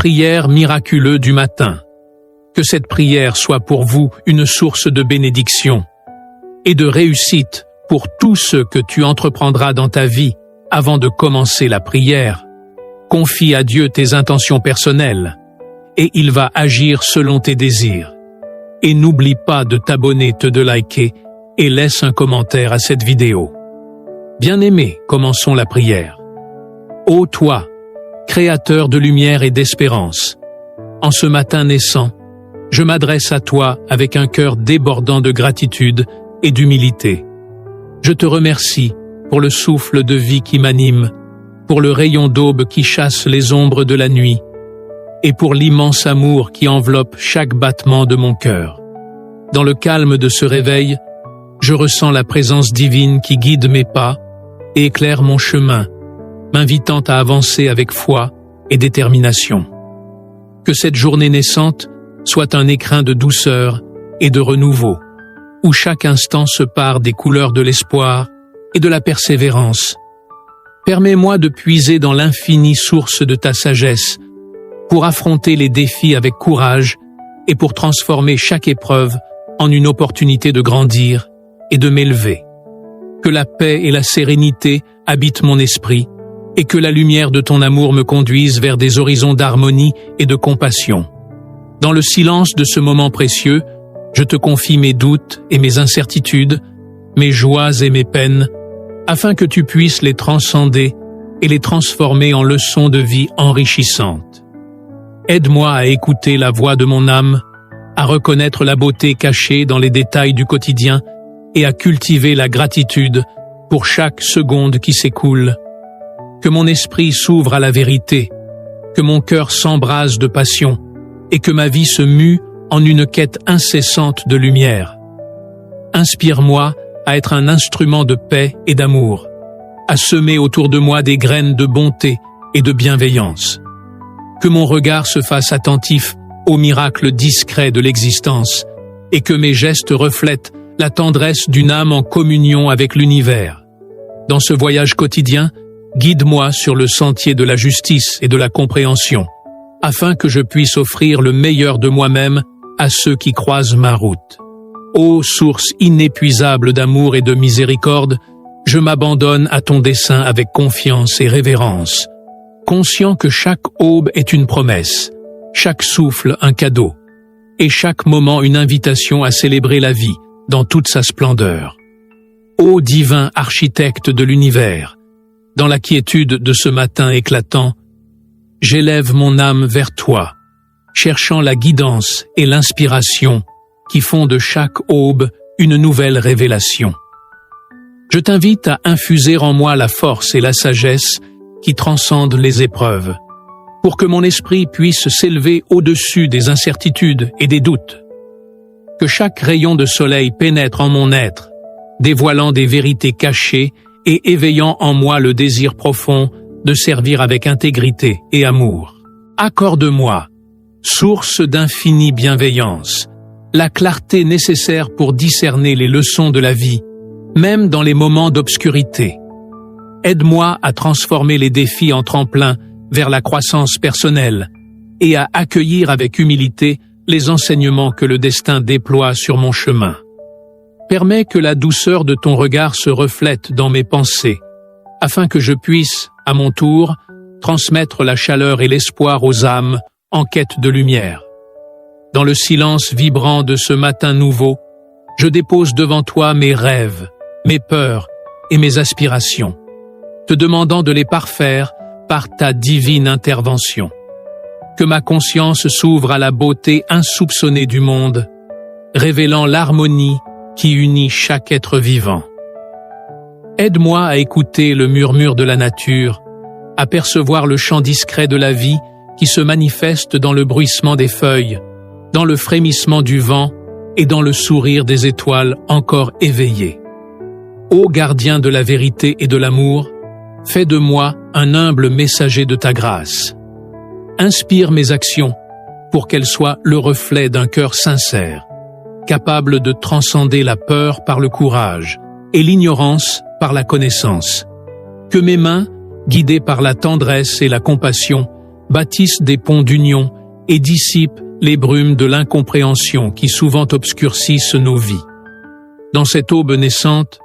prière miraculeuse du matin. Que cette prière soit pour vous une source de bénédiction et de réussite pour tout ce que tu entreprendras dans ta vie avant de commencer la prière. Confie à Dieu tes intentions personnelles et il va agir selon tes désirs. Et n'oublie pas de t'abonner, de liker et laisse un commentaire à cette vidéo. Bien-aimé, commençons la prière. Ô toi, Créateur de lumière et d'espérance, en ce matin naissant, je m'adresse à toi avec un cœur débordant de gratitude et d'humilité. Je te remercie pour le souffle de vie qui m'anime, pour le rayon d'aube qui chasse les ombres de la nuit, et pour l'immense amour qui enveloppe chaque battement de mon cœur. Dans le calme de ce réveil, je ressens la présence divine qui guide mes pas et éclaire mon chemin, m'invitant à avancer avec foi et détermination. Que cette journée naissante soit un écrin de douceur et de renouveau, où chaque instant se pare des couleurs de l'espoir et de la persévérance. Permets-moi de puiser dans l'infinie source de ta sagesse pour affronter les défis avec courage et pour transformer chaque épreuve en une opportunité de grandir et de m'élever. Que la paix et la sérénité habitent mon esprit et que la lumière de ton amour me conduise vers des horizons d'harmonie et de compassion. Dans le silence de ce moment précieux, je te confie mes doutes et mes incertitudes, mes joies et mes peines, afin que tu puisses les transcender et les transformer en leçons de vie enrichissantes. Aide-moi à écouter la voix de mon âme, à reconnaître la beauté cachée dans les détails du quotidien et à cultiver la gratitude pour chaque seconde qui s'écoule. Que mon esprit s'ouvre à la vérité, que mon cœur s'embrase de passion et que ma vie se mue en une quête incessante de lumière. Inspire-moi à être un instrument de paix et d'amour, à semer autour de moi des graines de bonté et de bienveillance. Que mon regard se fasse attentif aux miracles discrets de l'existence et que mes gestes reflètent la tendresse d'une âme en communion avec l'univers. Dans ce voyage quotidien, guide-moi sur le sentier de la justice et de la compréhension, afin que je puisse offrir le meilleur de moi-même à ceux qui croisent ma route. Ô source inépuisable d'amour et de miséricorde, je m'abandonne à ton dessein avec confiance et révérence, conscient que chaque aube est une promesse, chaque souffle un cadeau, et chaque moment une invitation à célébrer la vie dans toute sa splendeur. Ô divin architecte de l'univers, dans la quiétude de ce matin éclatant, j'élève mon âme vers toi, cherchant la guidance et l'inspiration qui font de chaque aube une nouvelle révélation. Je t'invite à infuser en moi la force et la sagesse qui transcendent les épreuves, pour que mon esprit puisse s'élever au-dessus des incertitudes et des doutes. Que chaque rayon de soleil pénètre en mon être, dévoilant des vérités cachées et éveillant en moi le désir profond de servir avec intégrité et amour. Accorde-moi, source d'infinie bienveillance, la clarté nécessaire pour discerner les leçons de la vie, même dans les moments d'obscurité. Aide-moi à transformer les défis en tremplin vers la croissance personnelle et à accueillir avec humilité les enseignements que le destin déploie sur mon chemin. Permets que la douceur de ton regard se reflète dans mes pensées, afin que je puisse, à mon tour, transmettre la chaleur et l'espoir aux âmes en quête de lumière. Dans le silence vibrant de ce matin nouveau, je dépose devant toi mes rêves, mes peurs et mes aspirations, te demandant de les parfaire par ta divine intervention. Que ma conscience s'ouvre à la beauté insoupçonnée du monde, révélant l'harmonie qui unit chaque être vivant. Aide-moi à écouter le murmure de la nature, à percevoir le chant discret de la vie qui se manifeste dans le bruissement des feuilles, dans le frémissement du vent et dans le sourire des étoiles encore éveillées. Ô gardien de la vérité et de l'amour, fais de moi un humble messager de ta grâce. Inspire mes actions pour qu'elles soient le reflet d'un cœur sincère, capable de transcender la peur par le courage et l'ignorance par la connaissance. Que mes mains, guidées par la tendresse et la compassion, bâtissent des ponts d'union et dissipent les brumes de l'incompréhension qui souvent obscurcissent nos vies. Dans cette aube naissante,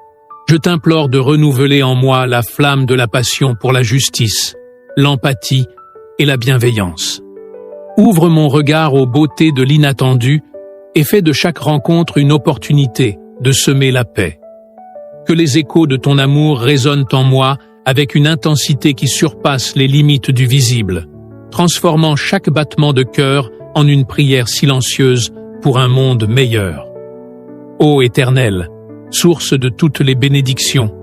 je t'implore de renouveler en moi la flamme de la passion pour la justice, l'empathie et la bienveillance. Ouvre mon regard aux beautés de l'inattendu et fais de chaque rencontre une opportunité de semer la paix. Que les échos de ton amour résonnent en moi avec une intensité qui surpasse les limites du visible, transformant chaque battement de cœur en une prière silencieuse pour un monde meilleur. Ô Éternel, source de toutes les bénédictions,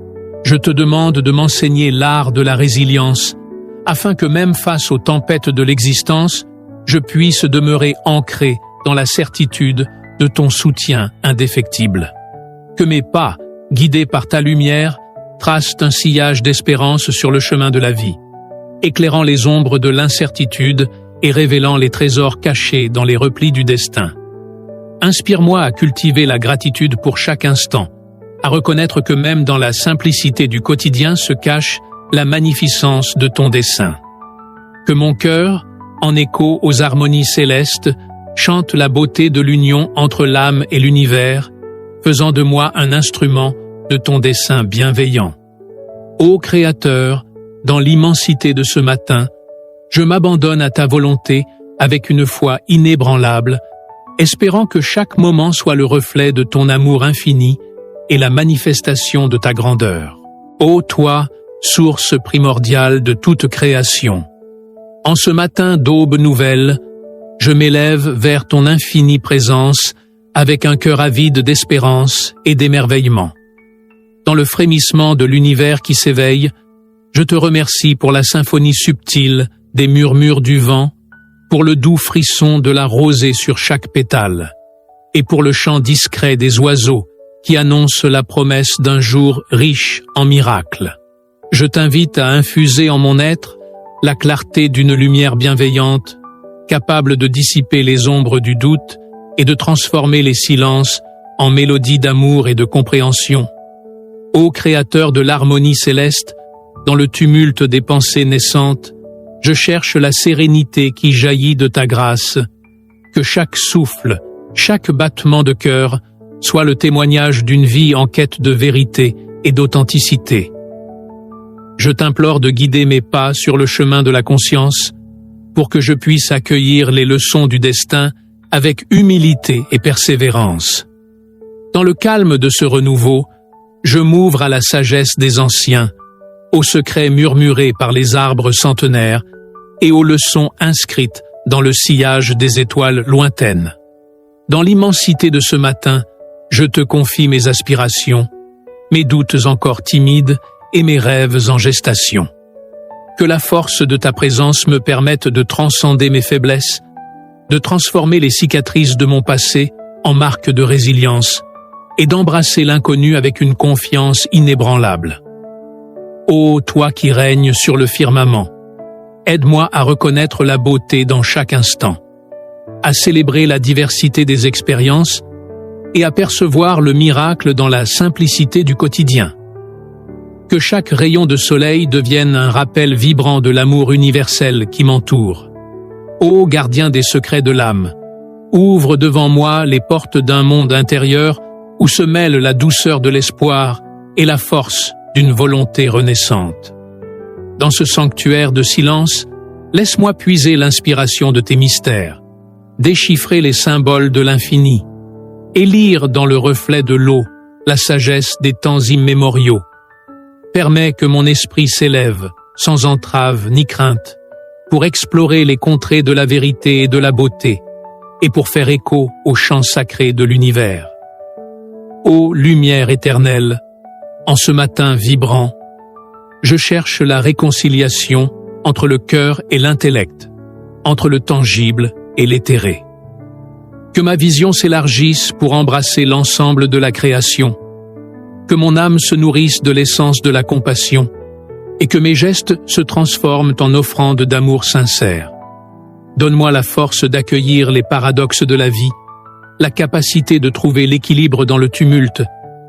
je te demande de m'enseigner l'art de la résilience, afin que même face aux tempêtes de l'existence, je puisse demeurer ancré dans la certitude de ton soutien indéfectible. Que mes pas, guidés par ta lumière, tracent un sillage d'espérance sur le chemin de la vie, éclairant les ombres de l'incertitude et révélant les trésors cachés dans les replis du destin. Inspire-moi à cultiver la gratitude pour chaque instant, à reconnaître que même dans la simplicité du quotidien se cache la magnificence de ton dessein. Que mon cœur, en écho aux harmonies célestes, chante la beauté de l'union entre l'âme et l'univers, faisant de moi un instrument de ton dessein bienveillant. Ô Créateur, dans l'immensité de ce matin, je m'abandonne à ta volonté avec une foi inébranlable, espérant que chaque moment soit le reflet de ton amour infini et la manifestation de ta grandeur. Ô toi, source primordiale de toute création, en ce matin d'aube nouvelle, je m'élève vers ton infinie présence avec un cœur avide d'espérance et d'émerveillement. Dans le frémissement de l'univers qui s'éveille, je te remercie pour la symphonie subtile des murmures du vent, pour le doux frisson de la rosée sur chaque pétale, et pour le chant discret des oiseaux qui annonce la promesse d'un jour riche en miracles. Je t'invite à infuser en mon être la clarté d'une lumière bienveillante, capable de dissiper les ombres du doute et de transformer les silences en mélodies d'amour et de compréhension. Ô Créateur de l'harmonie céleste, dans le tumulte des pensées naissantes, je cherche la sérénité qui jaillit de ta grâce. Que chaque souffle, chaque battement de cœur soit le témoignage d'une vie en quête de vérité et d'authenticité. Je t'implore de guider mes pas sur le chemin de la conscience pour que je puisse accueillir les leçons du destin avec humilité et persévérance. Dans le calme de ce renouveau, je m'ouvre à la sagesse des anciens, aux secrets murmurés par les arbres centenaires et aux leçons inscrites dans le sillage des étoiles lointaines. Dans l'immensité de ce matin, je te confie mes aspirations, mes doutes encore timides et mes rêves en gestation. Que la force de ta présence me permette de transcender mes faiblesses, de transformer les cicatrices de mon passé en marques de résilience et d'embrasser l'inconnu avec une confiance inébranlable. Ô toi qui règnes sur le firmament, aide-moi à reconnaître la beauté dans chaque instant, à célébrer la diversité des expériences et à percevoir le miracle dans la simplicité du quotidien. Que chaque rayon de soleil devienne un rappel vibrant de l'amour universel qui m'entoure. Ô gardien des secrets de l'âme, ouvre devant moi les portes d'un monde intérieur où se mêlent la douceur de l'espoir et la force d'une volonté renaissante. Dans ce sanctuaire de silence, laisse-moi puiser l'inspiration de tes mystères, déchiffrer les symboles de l'infini, et lire dans le reflet de l'eau la sagesse des temps immémoriaux. Permets que mon esprit s'élève, sans entrave ni crainte, pour explorer les contrées de la vérité et de la beauté, et pour faire écho aux chants sacrés de l'univers. Ô lumière éternelle, en ce matin vibrant, je cherche la réconciliation entre le cœur et l'intellect, entre le tangible et l'éthéré. Que ma vision s'élargisse pour embrasser l'ensemble de la création, que mon âme se nourrisse de l'essence de la compassion et que mes gestes se transforment en offrandes d'amour sincère. Donne-moi la force d'accueillir les paradoxes de la vie, la capacité de trouver l'équilibre dans le tumulte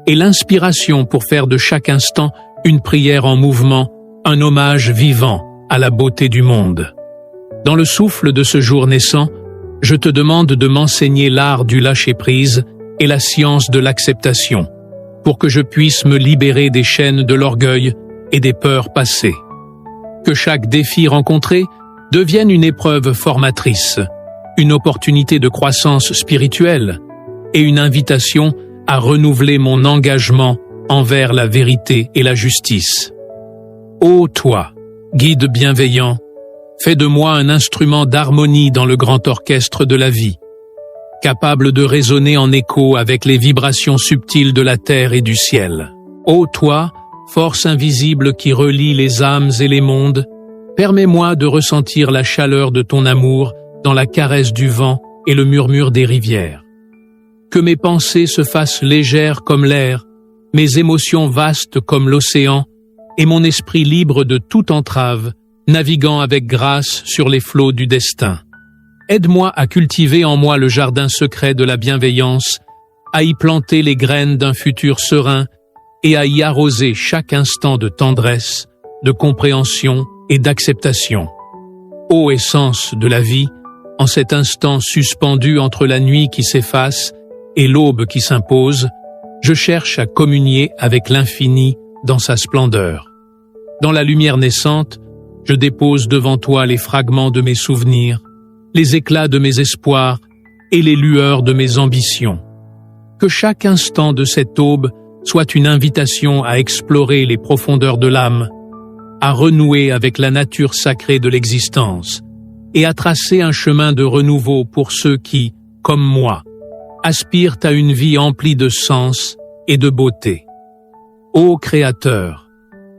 et l'inspiration pour faire de chaque instant une prière en mouvement, un hommage vivant à la beauté du monde. Dans le souffle de ce jour naissant, je te demande de m'enseigner l'art du lâcher-prise et la science de l'acceptation, pour que je puisse me libérer des chaînes de l'orgueil et des peurs passées. Que chaque défi rencontré devienne une épreuve formatrice, une opportunité de croissance spirituelle et une invitation à renouveler mon engagement envers la vérité et la justice. Ô toi, guide bienveillant, fais de moi un instrument d'harmonie dans le grand orchestre de la vie, capable de résonner en écho avec les vibrations subtiles de la terre et du ciel. Ô toi, force invisible qui relie les âmes et les mondes, permets-moi de ressentir la chaleur de ton amour dans la caresse du vent et le murmure des rivières. Que mes pensées se fassent légères comme l'air, mes émotions vastes comme l'océan, et mon esprit libre de toute entrave, naviguant avec grâce sur les flots du destin. Aide-moi à cultiver en moi le jardin secret de la bienveillance, à y planter les graines d'un futur serein et à y arroser chaque instant de tendresse, de compréhension et d'acceptation. Ô essence de la vie, en cet instant suspendu entre la nuit qui s'efface et l'aube qui s'impose, je cherche à communier avec l'infini dans sa splendeur. Dans la lumière naissante, je dépose devant toi les fragments de mes souvenirs, les éclats de mes espoirs et les lueurs de mes ambitions. Que chaque instant de cette aube soit une invitation à explorer les profondeurs de l'âme, à renouer avec la nature sacrée de l'existence et à tracer un chemin de renouveau pour ceux qui, comme moi, aspirent à une vie emplie de sens et de beauté. Ô Créateur,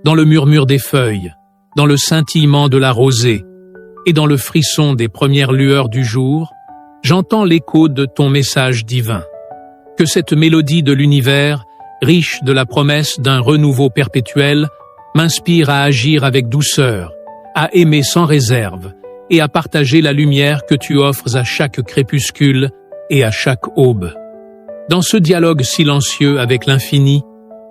dans le murmure des feuilles, dans le scintillement de la rosée et dans le frisson des premières lueurs du jour, j'entends l'écho de ton message divin. Que cette mélodie de l'univers, riche de la promesse d'un renouveau perpétuel, m'inspire à agir avec douceur, à aimer sans réserve et à partager la lumière que tu offres à chaque crépuscule et à chaque aube. Dans ce dialogue silencieux avec l'infini,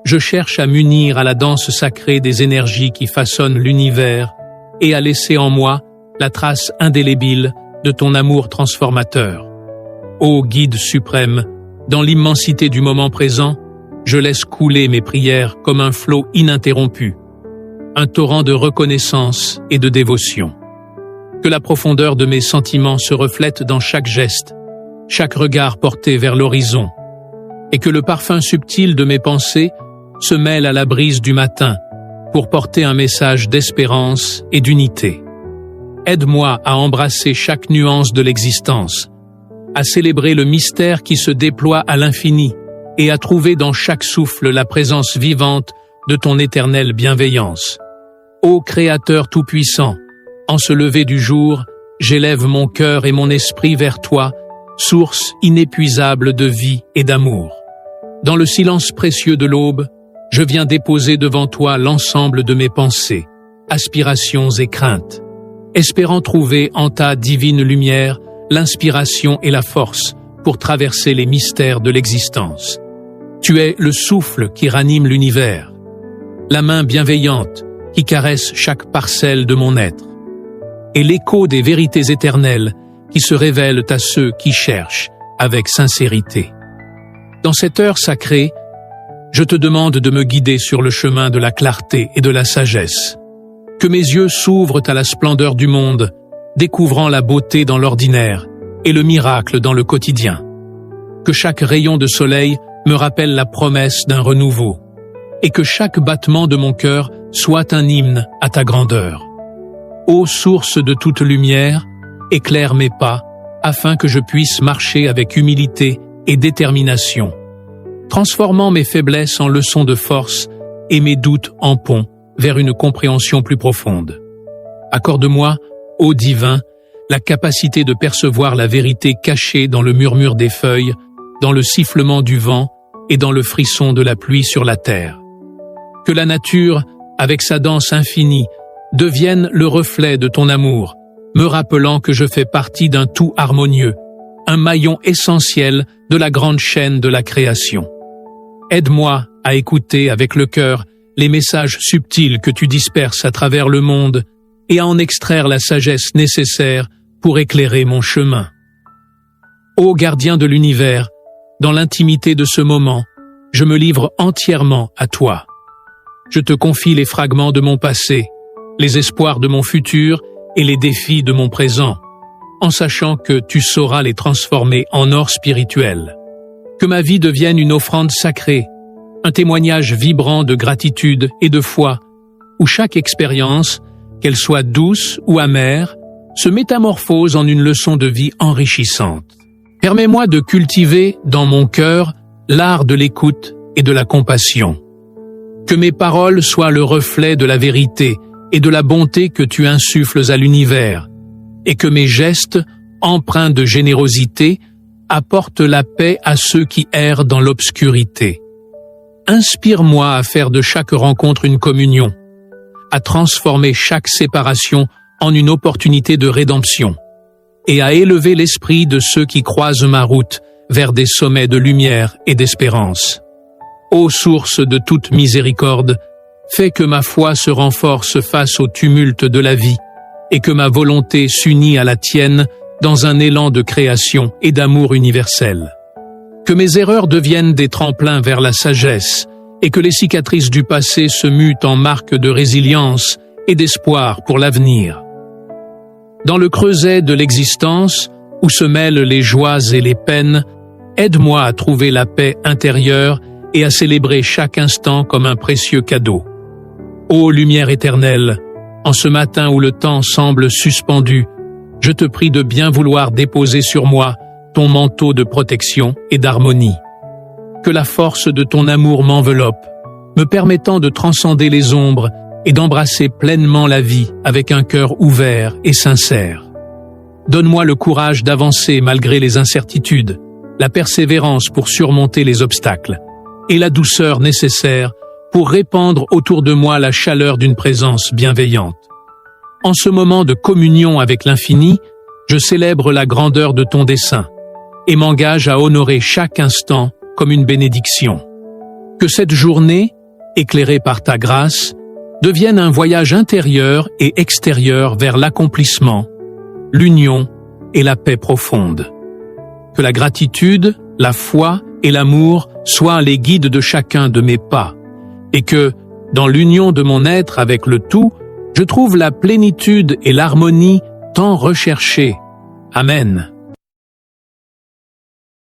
je cherche à m'unir à la danse sacrée des énergies qui façonnent l'univers et à laisser en moi la trace indélébile de ton amour transformateur. Ô Guide suprême, dans l'immensité du moment présent, je laisse couler mes prières comme un flot ininterrompu, un torrent de reconnaissance et de dévotion. Que la profondeur de mes sentiments se reflète dans chaque geste, chaque regard porté vers l'horizon, et que le parfum subtil de mes pensées se mêle à la brise du matin pour porter un message d'espérance et d'unité. Aide-moi à embrasser chaque nuance de l'existence, à célébrer le mystère qui se déploie à l'infini et à trouver dans chaque souffle la présence vivante de ton éternelle bienveillance. Ô Créateur tout-puissant, en ce lever du jour, j'élève mon cœur et mon esprit vers toi, source inépuisable de vie et d'amour. Dans le silence précieux de l'aube, je viens déposer devant toi l'ensemble de mes pensées, aspirations et craintes, espérant trouver en ta divine lumière l'inspiration et la force pour traverser les mystères de l'existence. Tu es le souffle qui ranime l'univers, la main bienveillante qui caresse chaque parcelle de mon être, et l'écho des vérités éternelles qui se révèlent à ceux qui cherchent avec sincérité. Dans cette heure sacrée, je te demande de me guider sur le chemin de la clarté et de la sagesse. Que mes yeux s'ouvrent à la splendeur du monde, découvrant la beauté dans l'ordinaire et le miracle dans le quotidien. Que chaque rayon de soleil me rappelle la promesse d'un renouveau, et que chaque battement de mon cœur soit un hymne à ta grandeur. Ô source de toute lumière, éclaire mes pas, afin que je puisse marcher avec humilité et détermination, transformant mes faiblesses en leçons de force et mes doutes en ponts vers une compréhension plus profonde. Accorde-moi, ô divin, la capacité de percevoir la vérité cachée dans le murmure des feuilles, dans le sifflement du vent et dans le frisson de la pluie sur la terre. Que la nature, avec sa danse infinie, devienne le reflet de ton amour, me rappelant que je fais partie d'un tout harmonieux, un maillon essentiel de la grande chaîne de la création. Aide-moi à écouter avec le cœur les messages subtils que tu disperses à travers le monde et à en extraire la sagesse nécessaire pour éclairer mon chemin. Ô gardien de l'univers, dans l'intimité de ce moment, je me livre entièrement à toi. Je te confie les fragments de mon passé, les espoirs de mon futur et les défis de mon présent, en sachant que tu sauras les transformer en or spirituel. Que ma vie devienne une offrande sacrée, un témoignage vibrant de gratitude et de foi, où chaque expérience, qu'elle soit douce ou amère, se métamorphose en une leçon de vie enrichissante. Permets-moi de cultiver dans mon cœur l'art de l'écoute et de la compassion. Que mes paroles soient le reflet de la vérité et de la bonté que tu insuffles à l'univers, et que mes gestes, empreints de générosité, apportent la paix à ceux qui errent dans l'obscurité. Inspire-moi à faire de chaque rencontre une communion, à transformer chaque séparation en une opportunité de rédemption, et à élever l'esprit de ceux qui croisent ma route vers des sommets de lumière et d'espérance. Ô source de toute miséricorde, fais que ma foi se renforce face au tumulte de la vie, et que ma volonté s'unit à la tienne dans un élan de création et d'amour universel. Que mes erreurs deviennent des tremplins vers la sagesse, et que les cicatrices du passé se mutent en marques de résilience et d'espoir pour l'avenir. Dans le creuset de l'existence, où se mêlent les joies et les peines, aide-moi à trouver la paix intérieure et à célébrer chaque instant comme un précieux cadeau. Ô lumière éternelle, en ce matin où le temps semble suspendu, je te prie de bien vouloir déposer sur moi ton manteau de protection et d'harmonie. Que la force de ton amour m'enveloppe, me permettant de transcender les ombres et d'embrasser pleinement la vie avec un cœur ouvert et sincère. Donne-moi le courage d'avancer malgré les incertitudes, la persévérance pour surmonter les obstacles, et la douceur nécessaire pour répandre autour de moi la chaleur d'une présence bienveillante. En ce moment de communion avec l'infini, je célèbre la grandeur de ton dessein et m'engage à honorer chaque instant comme une bénédiction. Que cette journée, éclairée par ta grâce, devienne un voyage intérieur et extérieur vers l'accomplissement, l'union et la paix profonde. Que la gratitude, la foi et l'amour soient les guides de chacun de mes pas, et que, dans l'union de mon être avec le tout, je trouve la plénitude et l'harmonie tant recherchées. Amen.